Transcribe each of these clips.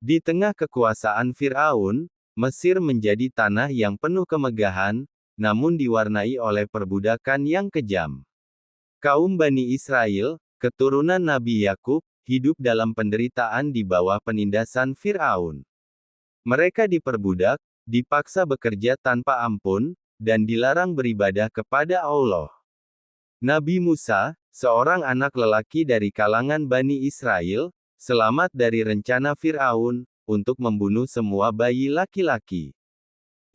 Di tengah kekuasaan Firaun, Mesir menjadi tanah yang penuh kemegahan, namun diwarnai oleh perbudakan yang kejam. Kaum Bani Israel, keturunan Nabi Yakub, hidup dalam penderitaan di bawah penindasan Firaun. Mereka diperbudak, dipaksa bekerja tanpa ampun, dan dilarang beribadah kepada Allah. Nabi Musa, seorang anak lelaki dari kalangan Bani Israel, selamat dari rencana Firaun untuk membunuh semua bayi laki-laki.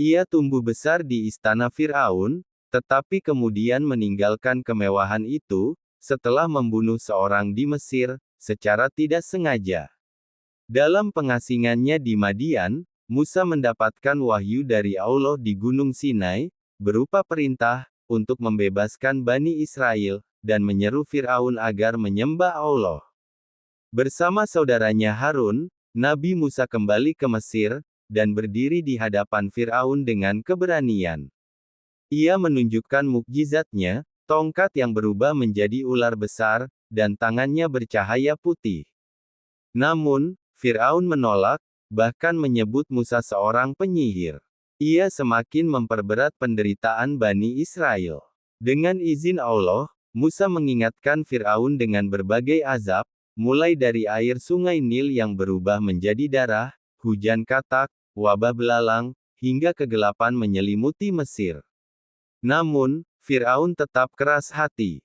Ia tumbuh besar di istana Firaun, tetapi kemudian meninggalkan kemewahan itu setelah membunuh seorang di Mesir secara tidak sengaja. Dalam pengasingannya di Madian, Musa mendapatkan wahyu dari Allah di Gunung Sinai, berupa perintah untuk membebaskan Bani Israel dan menyeru Firaun agar menyembah Allah. Bersama saudaranya Harun, Nabi Musa kembali ke Mesir, dan berdiri di hadapan Firaun dengan keberanian. Ia menunjukkan mukjizatnya, tongkat yang berubah menjadi ular besar, dan tangannya bercahaya putih. Namun, Firaun menolak, bahkan menyebut Musa seorang penyihir. Ia semakin memperberat penderitaan Bani Israel. Dengan izin Allah, Musa mengingatkan Firaun dengan berbagai azab, mulai dari air sungai Nil yang berubah menjadi darah, hujan katak, wabah belalang, hingga kegelapan menyelimuti Mesir. Namun, Firaun tetap keras hati.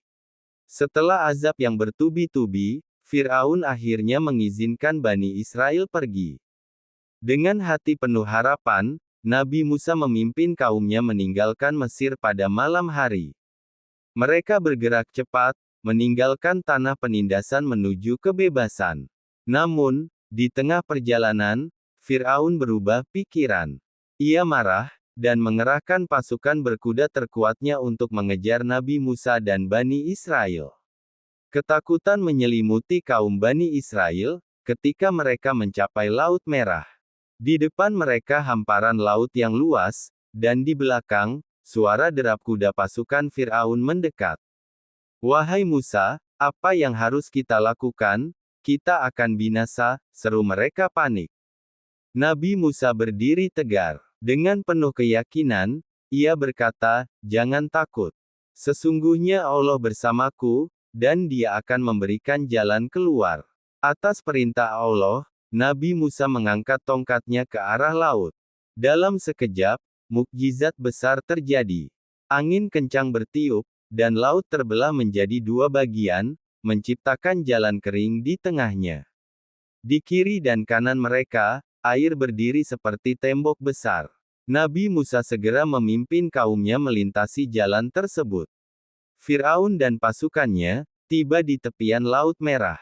Setelah azab yang bertubi-tubi, Firaun akhirnya mengizinkan Bani Israel pergi. Dengan hati penuh harapan, Nabi Musa memimpin kaumnya meninggalkan Mesir pada malam hari. Mereka bergerak cepat, meninggalkan tanah penindasan menuju kebebasan. Namun, di tengah perjalanan, Firaun berubah pikiran. Ia marah, dan mengerahkan pasukan berkuda terkuatnya untuk mengejar Nabi Musa dan Bani Israel. Ketakutan menyelimuti kaum Bani Israel, ketika mereka mencapai Laut Merah. Di depan mereka hamparan laut yang luas, dan di belakang, suara derap kuda pasukan Firaun mendekat. "Wahai Musa, apa yang harus kita lakukan? Kita akan binasa," seru mereka panik. Nabi Musa berdiri tegar. Dengan penuh keyakinan, ia berkata, "Jangan takut. Sesungguhnya Allah bersamaku, dan Dia akan memberikan jalan keluar." Atas perintah Allah, Nabi Musa mengangkat tongkatnya ke arah laut. Dalam sekejap, mukjizat besar terjadi. Angin kencang bertiup, dan laut terbelah menjadi dua bagian, menciptakan jalan kering di tengahnya. Di kiri dan kanan mereka, air berdiri seperti tembok besar. Nabi Musa segera memimpin kaumnya melintasi jalan tersebut. Firaun dan pasukannya tiba di tepian Laut Merah.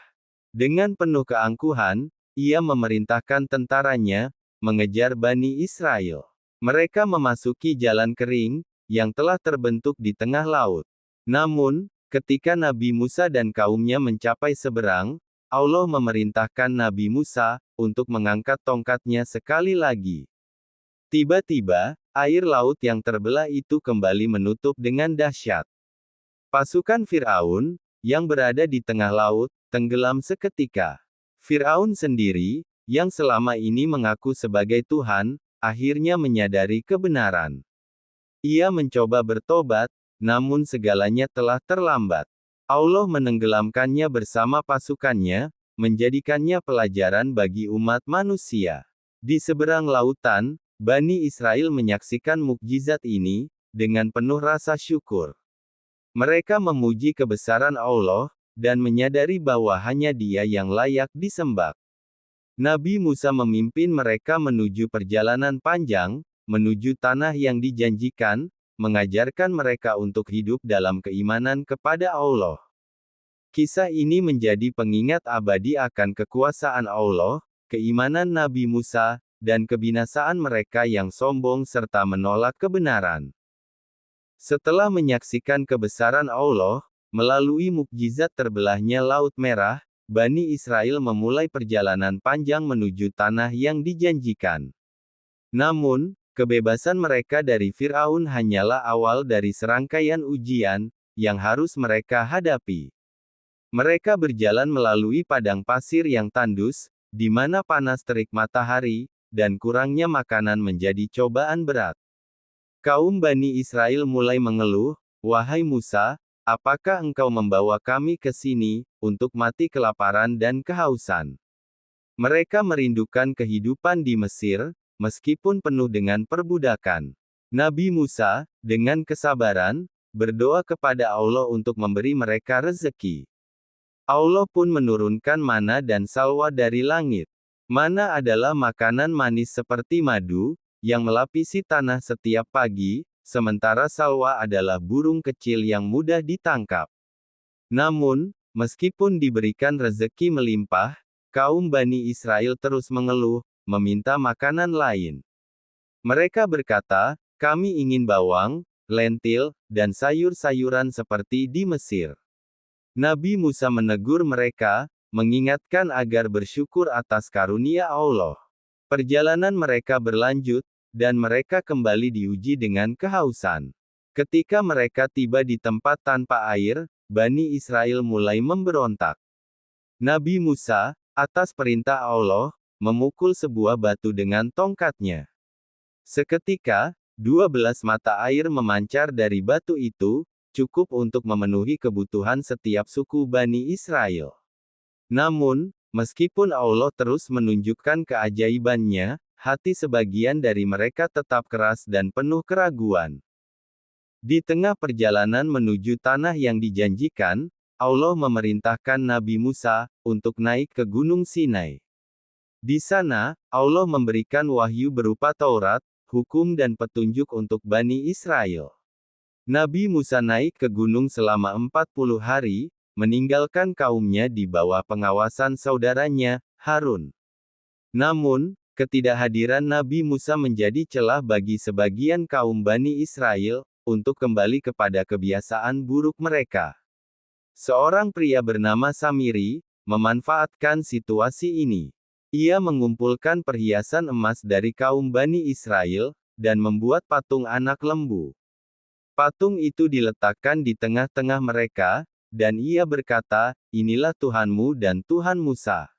Dengan penuh keangkuhan, ia memerintahkan tentaranya mengejar Bani Israel. Mereka memasuki jalan kering yang telah terbentuk di tengah laut. Namun, ketika Nabi Musa dan kaumnya mencapai seberang, Allah memerintahkan Nabi Musa untuk mengangkat tongkatnya sekali lagi. Tiba-tiba, air laut yang terbelah itu kembali menutup dengan dahsyat. Pasukan Firaun, yang berada di tengah laut, tenggelam seketika. Firaun sendiri, yang selama ini mengaku sebagai Tuhan, akhirnya menyadari kebenaran. Ia mencoba bertobat, namun segalanya telah terlambat. Allah menenggelamkannya bersama pasukannya, menjadikannya pelajaran bagi umat manusia. Di seberang lautan, Bani Israel menyaksikan mukjizat ini, dengan penuh rasa syukur. Mereka memuji kebesaran Allah, dan menyadari bahwa hanya Dia yang layak disembah. Nabi Musa memimpin mereka menuju perjalanan panjang, menuju tanah yang dijanjikan, mengajarkan mereka untuk hidup dalam keimanan kepada Allah. Kisah ini menjadi pengingat abadi akan kekuasaan Allah, keimanan Nabi Musa, dan kebinasaan mereka yang sombong serta menolak kebenaran. Setelah menyaksikan kebesaran Allah, melalui mukjizat terbelahnya Laut Merah, Bani Israel memulai perjalanan panjang menuju tanah yang dijanjikan. Namun, kebebasan mereka dari Firaun hanyalah awal dari serangkaian ujian yang harus mereka hadapi. Mereka berjalan melalui padang pasir yang tandus, di mana panas terik matahari, dan kurangnya makanan menjadi cobaan berat. Kaum Bani Israel mulai mengeluh, "Wahai Musa, apakah engkau membawa kami ke sini, untuk mati kelaparan dan kehausan?" Mereka merindukan kehidupan di Mesir, meskipun penuh dengan perbudakan. Nabi Musa, dengan kesabaran, berdoa kepada Allah untuk memberi mereka rezeki. Allah pun menurunkan mana dan salwa dari langit. Mana adalah makanan manis seperti madu, yang melapisi tanah setiap pagi, sementara salwa adalah burung kecil yang mudah ditangkap. Namun, meskipun diberikan rezeki melimpah, kaum Bani Israel terus mengeluh, meminta makanan lain. Mereka berkata, "Kami ingin bawang, lentil, dan sayur-sayuran seperti di Mesir." Nabi Musa menegur mereka, mengingatkan agar bersyukur atas karunia Allah. Perjalanan mereka berlanjut, dan mereka kembali diuji dengan kehausan. Ketika mereka tiba di tempat tanpa air, Bani Israel mulai memberontak. Nabi Musa, atas perintah Allah, memukul sebuah batu dengan tongkatnya. Seketika, 12 mata air memancar dari batu itu, cukup untuk memenuhi kebutuhan setiap suku Bani Israel. Namun, meskipun Allah terus menunjukkan keajaibannya, hati sebagian dari mereka tetap keras dan penuh keraguan. Di tengah perjalanan menuju tanah yang dijanjikan, Allah memerintahkan Nabi Musa untuk naik ke Gunung Sinai. Di sana, Allah memberikan wahyu berupa Taurat, hukum dan petunjuk untuk Bani Israel. Nabi Musa naik ke gunung selama 40 hari, meninggalkan kaumnya di bawah pengawasan saudaranya, Harun. Namun, ketidakhadiran Nabi Musa menjadi celah bagi sebagian kaum Bani Israel, untuk kembali kepada kebiasaan buruk mereka. Seorang pria bernama Samiri, memanfaatkan situasi ini. Ia mengumpulkan perhiasan emas dari kaum Bani Israel, dan membuat patung anak lembu. Patung itu diletakkan di tengah-tengah mereka, dan ia berkata, "Inilah Tuhanmu dan Tuhan Musa."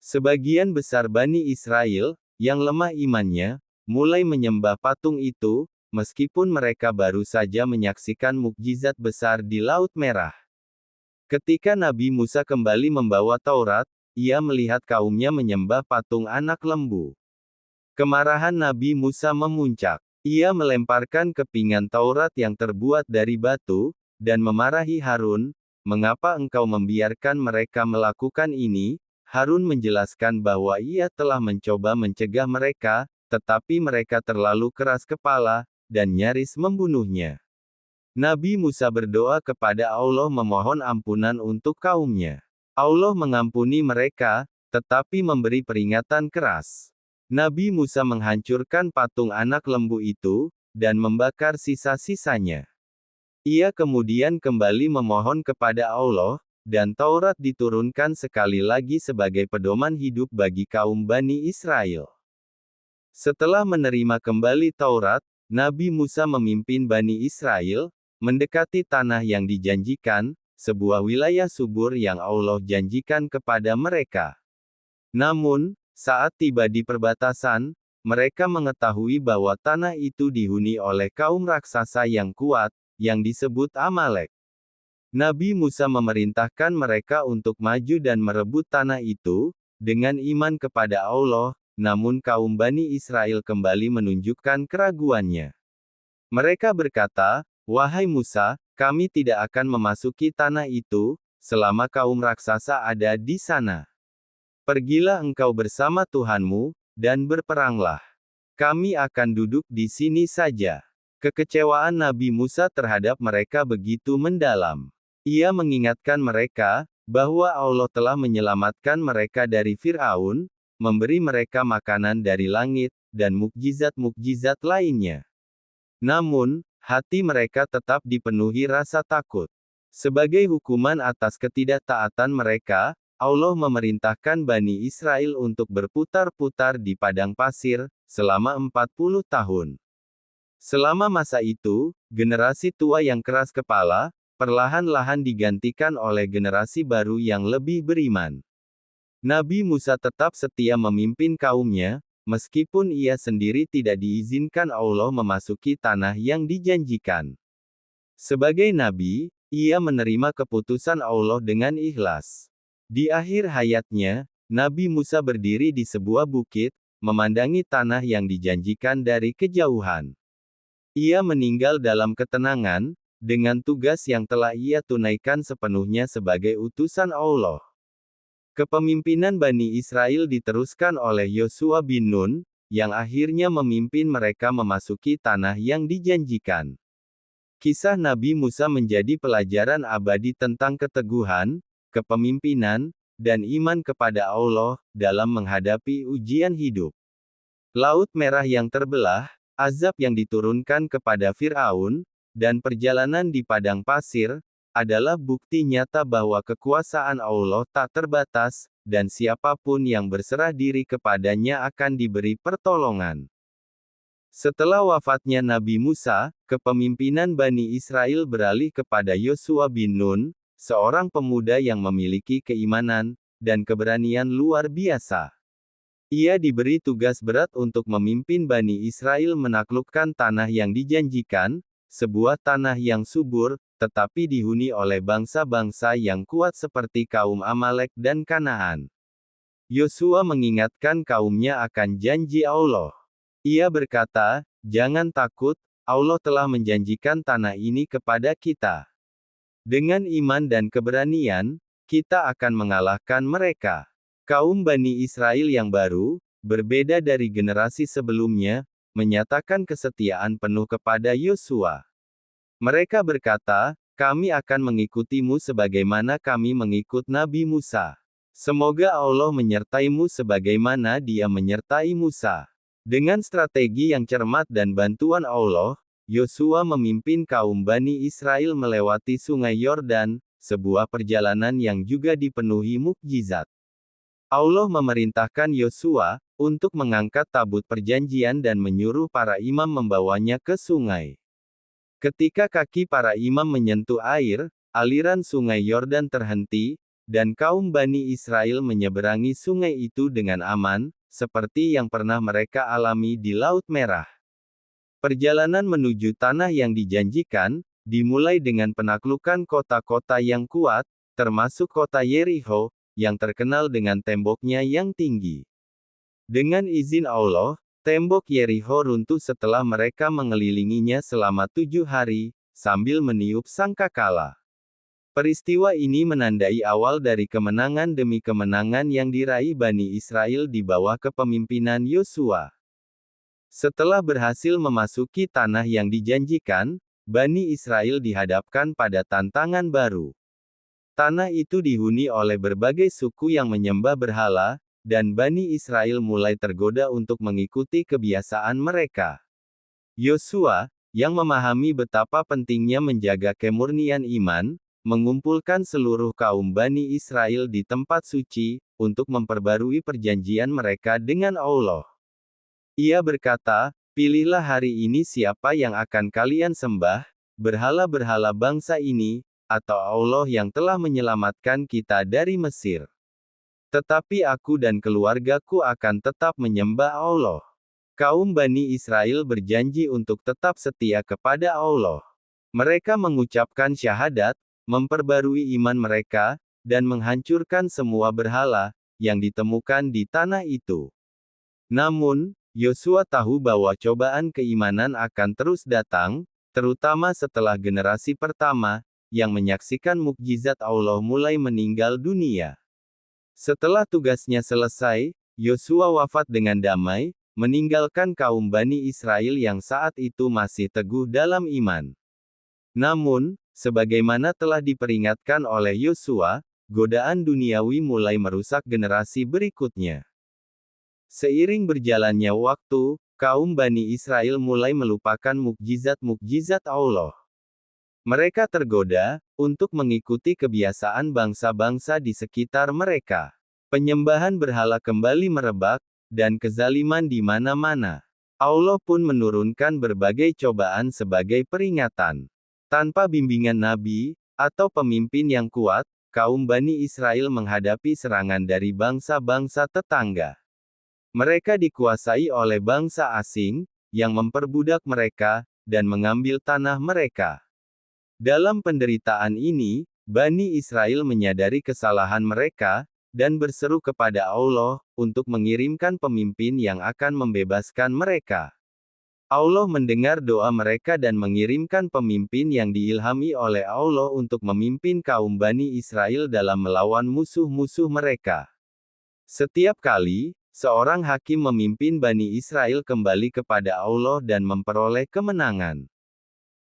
Sebagian besar Bani Israel, yang lemah imannya, mulai menyembah patung itu, meskipun mereka baru saja menyaksikan mukjizat besar di Laut Merah. Ketika Nabi Musa kembali membawa Taurat, ia melihat kaumnya menyembah patung anak lembu. Kemarahan Nabi Musa memuncak. Ia melemparkan kepingan Taurat yang terbuat dari batu, dan memarahi Harun, "Mengapa engkau membiarkan mereka melakukan ini?" Harun menjelaskan bahwa ia telah mencoba mencegah mereka, tetapi mereka terlalu keras kepala, dan nyaris membunuhnya. Nabi Musa berdoa kepada Allah memohon ampunan untuk kaumnya. Allah mengampuni mereka, tetapi memberi peringatan keras. Nabi Musa menghancurkan patung anak lembu itu, dan membakar sisa-sisanya. Ia kemudian kembali memohon kepada Allah, dan Taurat diturunkan sekali lagi sebagai pedoman hidup bagi kaum Bani Israel. Setelah menerima kembali Taurat, Nabi Musa memimpin Bani Israel, mendekati tanah yang dijanjikan, sebuah wilayah subur yang Allah janjikan kepada mereka. Namun, saat tiba di perbatasan, mereka mengetahui bahwa tanah itu dihuni oleh kaum raksasa yang kuat, yang disebut Amalek. Nabi Musa memerintahkan mereka untuk maju dan merebut tanah itu, dengan iman kepada Allah, namun kaum Bani Israel kembali menunjukkan keraguannya. Mereka berkata, "Wahai Musa, kami tidak akan memasuki tanah itu, selama kaum raksasa ada di sana. Pergilah engkau bersama Tuhanmu, dan berperanglah. Kami akan duduk di sini saja." Kekecewaan Nabi Musa terhadap mereka begitu mendalam. Ia mengingatkan mereka, bahwa Allah telah menyelamatkan mereka dari Fir'aun, memberi mereka makanan dari langit, dan mukjizat-mukjizat lainnya. Namun, hati mereka tetap dipenuhi rasa takut. Sebagai hukuman atas ketidaktaatan mereka, Allah memerintahkan Bani Israel untuk berputar-putar di padang pasir, selama 40 tahun. Selama masa itu, generasi tua yang keras kepala, perlahan-lahan digantikan oleh generasi baru yang lebih beriman. Nabi Musa tetap setia memimpin kaumnya, meskipun ia sendiri tidak diizinkan Allah memasuki tanah yang dijanjikan. Sebagai nabi, ia menerima keputusan Allah dengan ikhlas. Di akhir hayatnya, Nabi Musa berdiri di sebuah bukit, memandangi tanah yang dijanjikan dari kejauhan. Ia meninggal dalam ketenangan, dengan tugas yang telah ia tunaikan sepenuhnya sebagai utusan Allah. Kepemimpinan Bani Israel diteruskan oleh Yosua bin Nun, yang akhirnya memimpin mereka memasuki tanah yang dijanjikan. Kisah Nabi Musa menjadi pelajaran abadi tentang keteguhan, kepemimpinan, dan iman kepada Allah, dalam menghadapi ujian hidup. Laut Merah yang terbelah, azab yang diturunkan kepada Fir'aun, dan perjalanan di padang pasir, adalah bukti nyata bahwa kekuasaan Allah tak terbatas, dan siapapun yang berserah diri kepadanya akan diberi pertolongan. Setelah wafatnya Nabi Musa, kepemimpinan Bani Israel beralih kepada Yosua bin Nun, seorang pemuda yang memiliki keimanan dan keberanian luar biasa. Ia diberi tugas berat untuk memimpin Bani Israel menaklukkan tanah yang dijanjikan, sebuah tanah yang subur, tetapi dihuni oleh bangsa-bangsa yang kuat seperti kaum Amalek dan Kanaan. Yosua mengingatkan kaumnya akan janji Allah. Ia berkata, "Jangan takut, Allah telah menjanjikan tanah ini kepada kita. Dengan iman dan keberanian, kita akan mengalahkan mereka." Kaum Bani Israel yang baru, berbeda dari generasi sebelumnya, menyatakan kesetiaan penuh kepada Yosua. Mereka berkata, "Kami akan mengikutimu sebagaimana kami mengikut Nabi Musa. Semoga Allah menyertaimu sebagaimana Dia menyertai Musa." Dengan strategi yang cermat dan bantuan Allah, Yosua memimpin kaum Bani Israel melewati Sungai Yordan, sebuah perjalanan yang juga dipenuhi mukjizat. Allah memerintahkan Yosua untuk mengangkat tabut perjanjian dan menyuruh para imam membawanya ke sungai. Ketika kaki para imam menyentuh air, aliran Sungai Yordan terhenti, dan kaum Bani Israel menyeberangi sungai itu dengan aman, seperti yang pernah mereka alami di Laut Merah. Perjalanan menuju tanah yang dijanjikan, dimulai dengan penaklukan kota-kota yang kuat, termasuk kota Yerikho, yang terkenal dengan temboknya yang tinggi. Dengan izin Allah, tembok Yerikho runtuh setelah mereka mengelilinginya selama 7 hari, sambil meniup sangkakala. Peristiwa ini menandai awal dari kemenangan demi kemenangan yang diraih Bani Israel di bawah kepemimpinan Yosua. Setelah berhasil memasuki tanah yang dijanjikan, Bani Israel dihadapkan pada tantangan baru. Tanah itu dihuni oleh berbagai suku yang menyembah berhala, dan Bani Israel mulai tergoda untuk mengikuti kebiasaan mereka. Yosua, yang memahami betapa pentingnya menjaga kemurnian iman, mengumpulkan seluruh kaum Bani Israel di tempat suci, untuk memperbarui perjanjian mereka dengan Allah. Ia berkata, "Pilihlah hari ini siapa yang akan kalian sembah, berhala-berhala bangsa ini, atau Allah yang telah menyelamatkan kita dari Mesir. Tetapi aku dan keluargaku akan tetap menyembah Allah." Kaum Bani Israel berjanji untuk tetap setia kepada Allah. Mereka mengucapkan syahadat, memperbarui iman mereka, dan menghancurkan semua berhala yang ditemukan di tanah itu. Namun, Yosua tahu bahwa cobaan keimanan akan terus datang, terutama setelah generasi pertama yang menyaksikan mukjizat Allah mulai meninggal dunia. Setelah tugasnya selesai, Yosua wafat dengan damai, meninggalkan kaum Bani Israel yang saat itu masih teguh dalam iman. Namun, sebagaimana telah diperingatkan oleh Yosua, godaan duniawi mulai merusak generasi berikutnya. Seiring berjalannya waktu, kaum Bani Israel mulai melupakan mukjizat-mukjizat Allah. Mereka tergoda untuk mengikuti kebiasaan bangsa-bangsa di sekitar mereka. Penyembahan berhala kembali merebak, dan kezaliman di mana-mana. Allah pun menurunkan berbagai cobaan sebagai peringatan. Tanpa bimbingan nabi, atau pemimpin yang kuat, kaum Bani Israel menghadapi serangan dari bangsa-bangsa tetangga. Mereka dikuasai oleh bangsa asing, yang memperbudak mereka, dan mengambil tanah mereka. Dalam penderitaan ini, Bani Israel menyadari kesalahan mereka, dan berseru kepada Allah, untuk mengirimkan pemimpin yang akan membebaskan mereka. Allah mendengar doa mereka dan mengirimkan pemimpin yang diilhami oleh Allah untuk memimpin kaum Bani Israel dalam melawan musuh-musuh mereka. Setiap kali, seorang hakim memimpin Bani Israel kembali kepada Allah dan memperoleh kemenangan.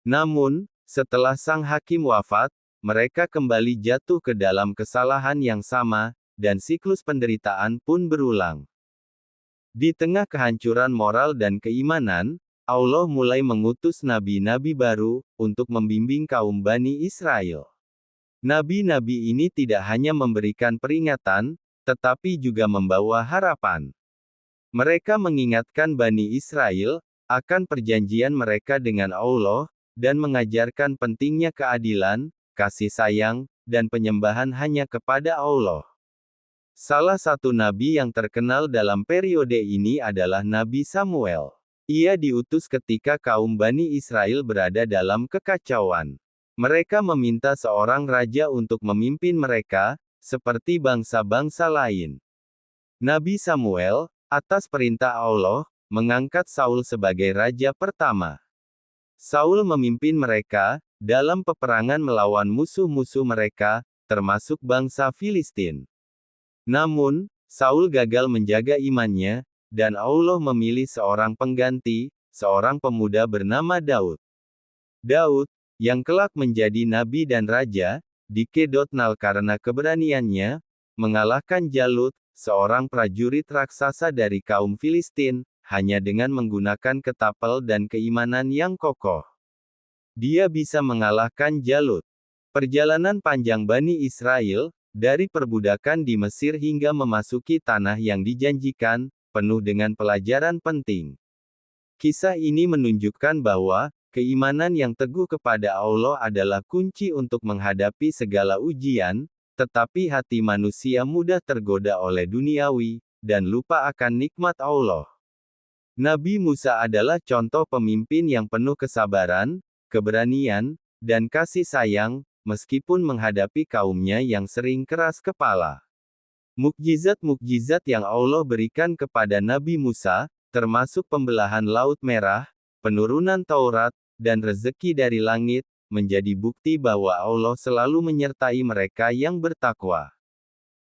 Namun, setelah sang hakim wafat, mereka kembali jatuh ke dalam kesalahan yang sama, dan siklus penderitaan pun berulang. Di tengah kehancuran moral dan keimanan, Allah mulai mengutus nabi-nabi baru, untuk membimbing kaum Bani Israel. Nabi-nabi ini tidak hanya memberikan peringatan, tetapi juga membawa harapan. Mereka mengingatkan Bani Israel, akan perjanjian mereka dengan Allah, dan mengajarkan pentingnya keadilan, kasih sayang, dan penyembahan hanya kepada Allah. Salah satu nabi yang terkenal dalam periode ini adalah Nabi Samuel. Ia diutus ketika kaum Bani Israel berada dalam kekacauan. Mereka meminta seorang raja untuk memimpin mereka, seperti bangsa-bangsa lain. Nabi Samuel, atas perintah Allah, mengangkat Saul sebagai raja pertama. Saul memimpin mereka, dalam peperangan melawan musuh-musuh mereka, termasuk bangsa Filistin. Namun, Saul gagal menjaga imannya, dan Allah memilih seorang pengganti, seorang pemuda bernama Daud. Daud, yang kelak menjadi nabi dan raja, dikenal karena keberaniannya, mengalahkan Jalut, seorang prajurit raksasa dari kaum Filistin, hanya dengan menggunakan ketapel dan keimanan yang kokoh. Dia bisa mengalahkan Jalut. Perjalanan panjang Bani Israel, dari perbudakan di Mesir hingga memasuki tanah yang dijanjikan, penuh dengan pelajaran penting. Kisah ini menunjukkan bahwa, keimanan yang teguh kepada Allah adalah kunci untuk menghadapi segala ujian, tetapi hati manusia mudah tergoda oleh duniawi, dan lupa akan nikmat Allah. Nabi Musa adalah contoh pemimpin yang penuh kesabaran, keberanian, dan kasih sayang, meskipun menghadapi kaumnya yang sering keras kepala. Mukjizat-mukjizat yang Allah berikan kepada Nabi Musa, termasuk pembelahan Laut Merah, penurunan Taurat, dan rezeki dari langit, menjadi bukti bahwa Allah selalu menyertai mereka yang bertakwa.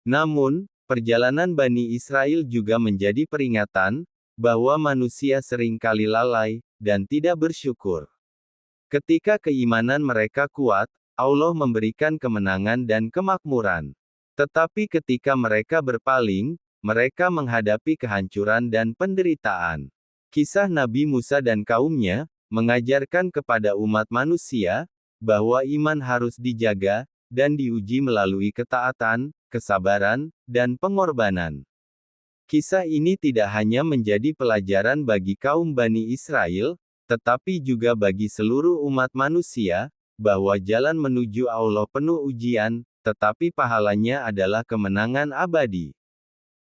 Namun, perjalanan Bani Israel juga menjadi peringatan, bahwa manusia seringkali lalai, dan tidak bersyukur. Ketika keimanan mereka kuat, Allah memberikan kemenangan dan kemakmuran. Tetapi ketika mereka berpaling, mereka menghadapi kehancuran dan penderitaan. Kisah Nabi Musa dan kaumnya, mengajarkan kepada umat manusia, bahwa iman harus dijaga, dan diuji melalui ketaatan, kesabaran, dan pengorbanan. Kisah ini tidak hanya menjadi pelajaran bagi kaum Bani Israel, tetapi juga bagi seluruh umat manusia, bahwa jalan menuju Allah penuh ujian, tetapi pahalanya adalah kemenangan abadi.